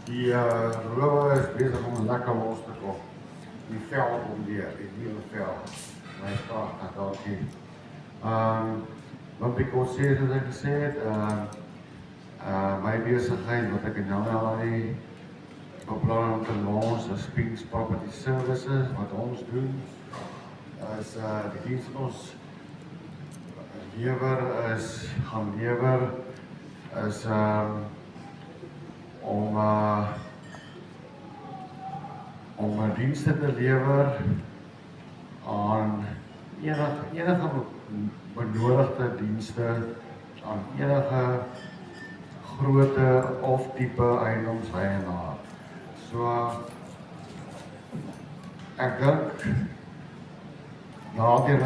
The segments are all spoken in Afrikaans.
Die rowe is bezig om lekker los te kom. Die vel kom weer, die nieuwe vel. My prachtig, dankie. Wat ek kon sê, soos ek gesê het, my besigheid wat ek in Januarie beplan om te launch is Spinks Property Services. Wat ons doen is die diens wat ons gaan lewer is om dienste te lewer aan enige benodigde dienste aan enige grootte of tipe eiendomseienaar. So ek dink nader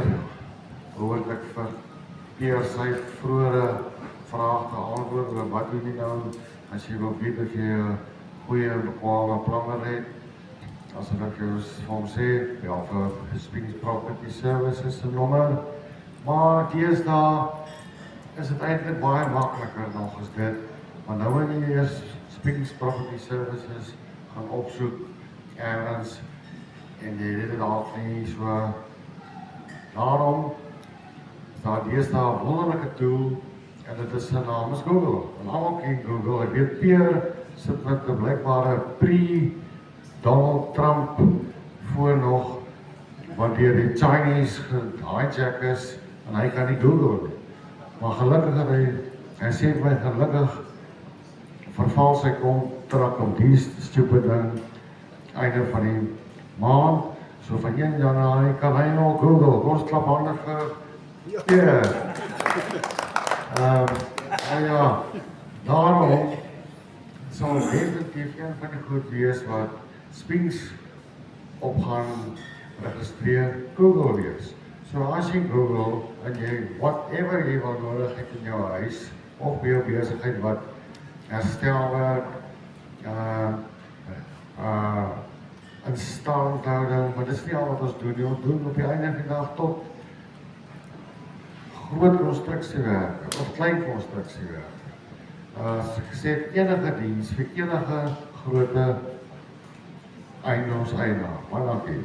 behoorlik vir Pierre sy vroegere vraag te antwoord oor wat doen jy nou as jy wil weet of jy 'n goeie bekwame planner het. As ek jou vir hom sê, ja, vir Spinks Property Services se nommer. Maar deesdae is dit eintlik baie makliker nog as dit. Want nou wanneer jy eers Spinks Property Services gaan opsoek ergens en jy weet dit dalk nie so. Daarom is daar deesdae 'n wonderlike tool en dit is sy naam is Google. En almal ken Google. Ek weet Pierre sit met 'n blykbare pre-Donald Trump voor nog wanneer die Chinese hijack is en hy kan nie Google nie. Maar gelukkig het hy sê vir my gelukkig verval sy kontrak om die stupid ding einde van die maand. So van 1 Januarie kan hy nog Google. Ons klap hande vir Pierre. Ja, daarom sal definitief een van die goed wees wat Spinks op gaan registreer Google wees. So as jy Google en jy whatever jy wil nodig het in jou huis of by jou besigheid wat herstelwerk, instandhouding, maar dit is nie al wat ons doen nie. Ons doen op die einde van die dag tot groot konstruksiewerke of klein konstruksiewerke. As ek gesê het, enige diens vir enige grootte eiendomseienaar. Maar dankie.